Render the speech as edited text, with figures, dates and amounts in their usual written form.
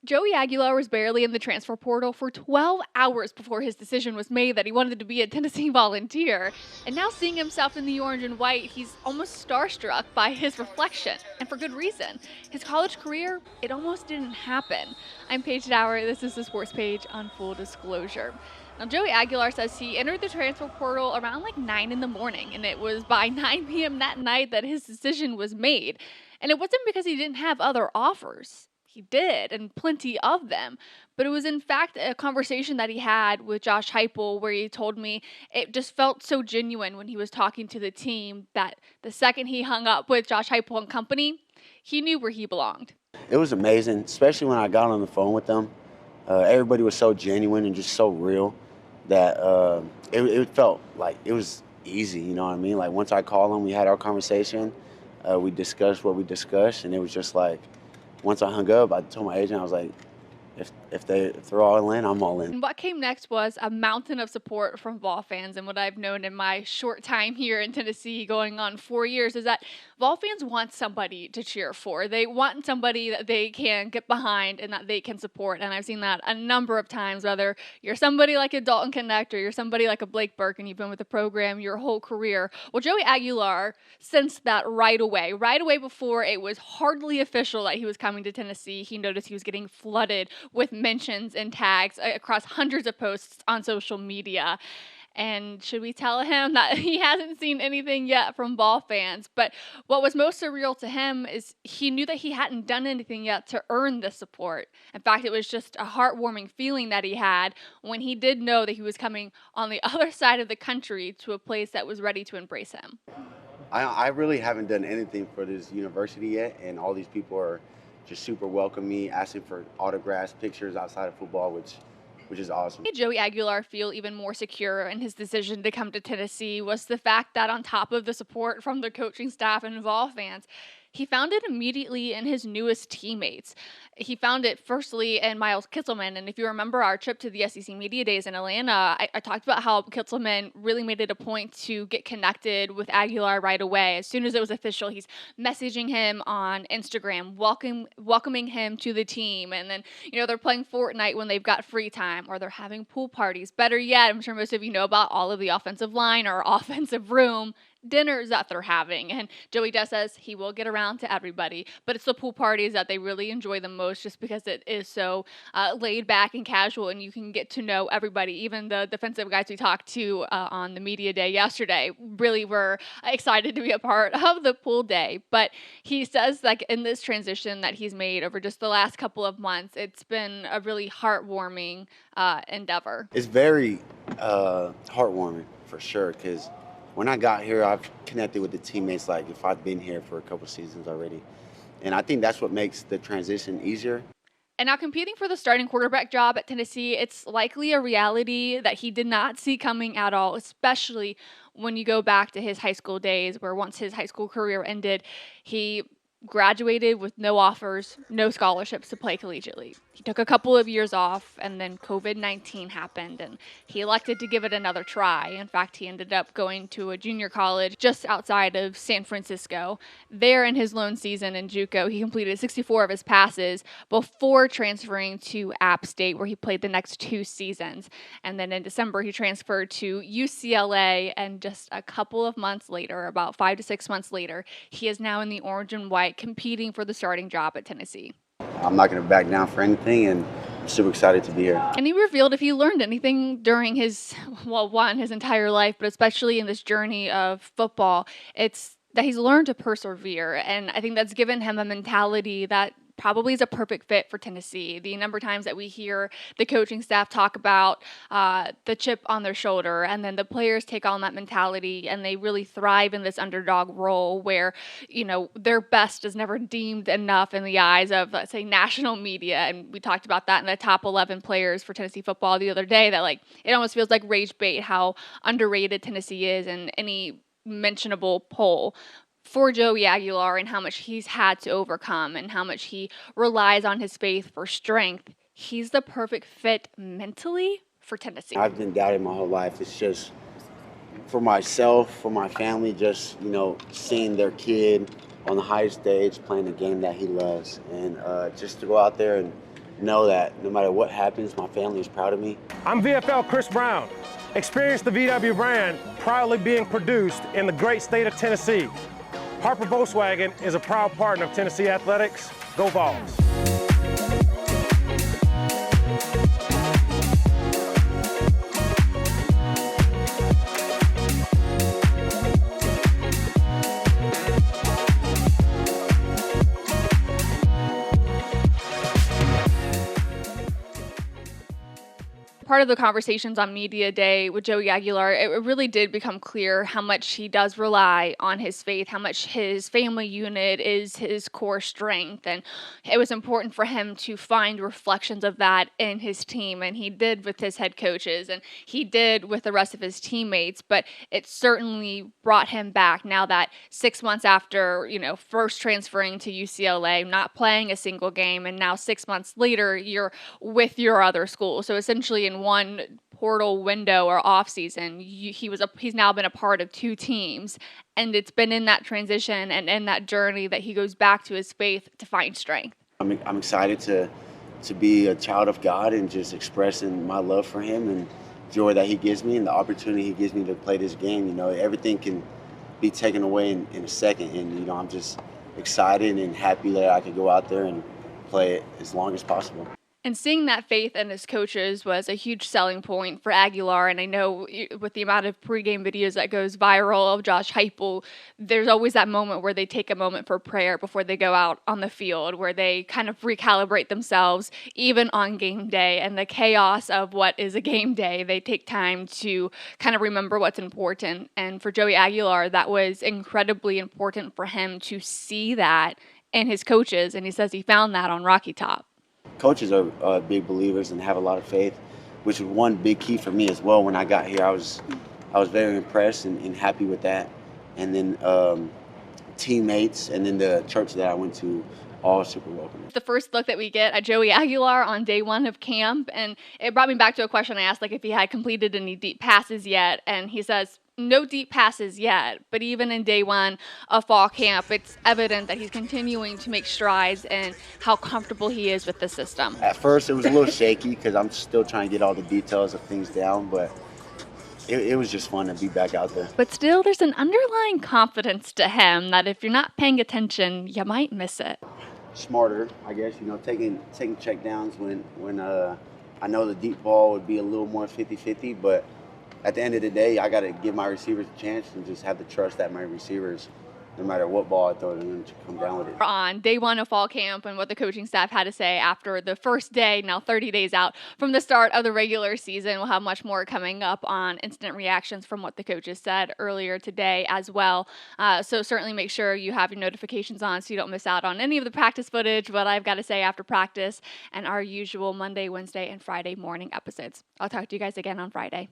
Joey Aguilar was barely in the transfer portal for 12 hours before his decision was made that he wanted to be a Tennessee Volunteer. And now seeing himself in the orange and white, he's almost starstruck by his reflection. And for good reason. His college career, it almost didn't happen. I'm Paige Dower. This is the Sports Page on Full Disclosure. Now, Joey Aguilar says he entered the transfer portal around like 9 in the morning, and it was by 9 p.m. that night that his decision was made. And it wasn't because he didn't have other offers. He did, and plenty of them. But it was, in fact, a conversation that he had with Josh Heupel where he told me it just felt so genuine when he was talking to the team that the second he hung up with Josh Heupel and company, he knew where he belonged. It was amazing, especially when I got on the phone with them. Everybody was so genuine and just so real that it felt like it was easy, you know what I mean? Like once I called them, we had our conversation, we discussed what we discussed, and it was just like, once I hung up, I told my agent, I was like, if they're all in, I'm all in. And what came next was a mountain of support from Vol fans. And what I've known in my short time here in Tennessee, going on 4 years, is that Vol fans want somebody to cheer for. They want somebody that they can get behind and that they can support. And I've seen that a number of times, whether you're somebody like a Dalton Connect or you're somebody like a Blake Burke and you've been with the program your whole career. Well, Joey Aguilar sensed that right away before it was hardly official that he was coming to Tennessee. He noticed he was getting flooded with mentions and tags across hundreds of posts on social media. And should we tell him that he hasn't seen anything yet from Vol fans? But what was most surreal to him is he knew that he hadn't done anything yet to earn the support. In fact, it was just a heartwarming feeling that he had when he did know that he was coming on the other side of the country to a place that was ready to embrace him. I really haven't done anything for this university yet, and all these people are just super welcoming, asking for autographs, pictures outside of football, which is awesome. Made Joey Aguilar feel even more secure in his decision to come to Tennessee was the fact that on top of the support from the coaching staff and Vol fans, he found it immediately in his newest teammates. He found it firstly in Miles Kitselman. And if you remember our trip to the SEC Media Days in Atlanta, I talked about how Kitselman really made it a point to get connected with Aguilar right away. As soon as it was official, he's messaging him on Instagram, welcoming him to the team. And then, they're playing Fortnite when they've got free time, or they're having pool parties. Better yet, I'm sure most of you know about all of the offensive line or offensive room dinners that they're having. And Joey Dess says he will get around to everybody, but it's the pool parties that they really enjoy the most just because it is so laid back and casual, and you can get to know everybody. Even the defensive guys we talked to on the media day yesterday really were excited to be a part of the pool day. But he says, like, in this transition that he's made over just the last couple of months, it's been a really heartwarming endeavor. It's very heartwarming for sure, because when I got here, I've connected with the teammates like if I've been here for a couple seasons already. And I think that's what makes the transition easier. And now competing for the starting quarterback job at Tennessee, it's likely a reality that he did not see coming at all, especially when you go back to his high school days, where once his high school career ended, he graduated with no offers, no scholarships to play collegiately. He took a couple of years off, and then COVID-19 happened, and he elected to give it another try. In fact, he ended up going to a junior college just outside of San Francisco. There, in his lone season in JUCO, he completed 64 of his passes before transferring to App State, where he played the next 2 seasons. And then in December, he transferred to UCLA, and just a couple of months later, about 5 to 6 months later, he is now in the orange and white competing for the starting job at Tennessee. I'm not going to back down for anything, and I'm super excited to be here. And he revealed if he learned anything during his entire life, but especially in this journey of football, it's that he's learned to persevere. And I think that's given him a mentality that probably is a perfect fit for Tennessee. The number of times that we hear the coaching staff talk about the chip on their shoulder, and then the players take on that mentality and they really thrive in this underdog role where, their best is never deemed enough in the eyes of, let's say, national media. And we talked about that in the top 11 players for Tennessee football the other day, that it almost feels like rage bait how underrated Tennessee is in any mentionable poll. For Joey Aguilar and how much he's had to overcome and how much he relies on his faith for strength, he's the perfect fit mentally for Tennessee. I've been doubting my whole life. It's just for myself, for my family, just, seeing their kid on the highest stage playing the game that he loves. And just to go out there and know that no matter what happens, my family is proud of me. I'm VFL Chris Brown. Experience the VW brand proudly being produced in the great state of Tennessee. Harper Volkswagen is a proud partner of Tennessee Athletics. Go Vols. Part of the conversations on media day with Joey Aguilar, it really did become clear how much he does rely on his faith, how much his family unit is his core strength. And it was important for him to find reflections of that in his team. And he did with his head coaches and he did with the rest of his teammates. But it certainly brought him back now that 6 months after, first transferring to UCLA, not playing a single game, and now 6 months later, you're with your other school. So essentially, in one portal window or off season, he's now been a part of two teams, and it's been in that transition and in that journey that he goes back to his faith to find strength. I'm excited to be a child of God and just expressing my love for Him and joy that He gives me and the opportunity He gives me to play this game. Everything can be taken away in a second, and I'm just excited and happy that I could go out there and play it as long as possible. And seeing that faith in his coaches was a huge selling point for Aguilar. And I know with the amount of pregame videos that goes viral of Josh Heupel, there's always that moment where they take a moment for prayer before they go out on the field, where they kind of recalibrate themselves, even on game day. And the chaos of what is a game day, they take time to kind of remember what's important. And for Joey Aguilar, that was incredibly important for him to see that in his coaches. And he says he found that on Rocky Top. Coaches are big believers and have a lot of faith, which was one big key for me as well. When I got here, I was very impressed and happy with that. And then teammates and then the church that I went to, all super welcoming. The first look that we get at Joey Aguilar on day one of camp, and it brought me back to a question I asked, if he had completed any deep passes yet, and he says, no deep passes yet, but even in day one of fall camp, it's evident that he's continuing to make strides and how comfortable he is with the system. At first, it was a little shaky because I'm still trying to get all the details of things down, but it was just fun to be back out there. But still, there's an underlying confidence to him that if you're not paying attention, you might miss it. Smarter, I guess, taking check downs when I know the deep ball would be a little more 50-50, but at the end of the day, I got to give my receivers a chance and just have the trust that my receivers, no matter what ball I throw to them, to come down with it. On day one of fall camp and what the coaching staff had to say after the first day, now 30 days out from the start of the regular season. We'll have much more coming up on instant reactions from what the coaches said earlier today as well. So certainly make sure you have your notifications on so you don't miss out on any of the practice footage, what I've got to say after practice, and our usual Monday, Wednesday, and Friday morning episodes. I'll talk to you guys again on Friday.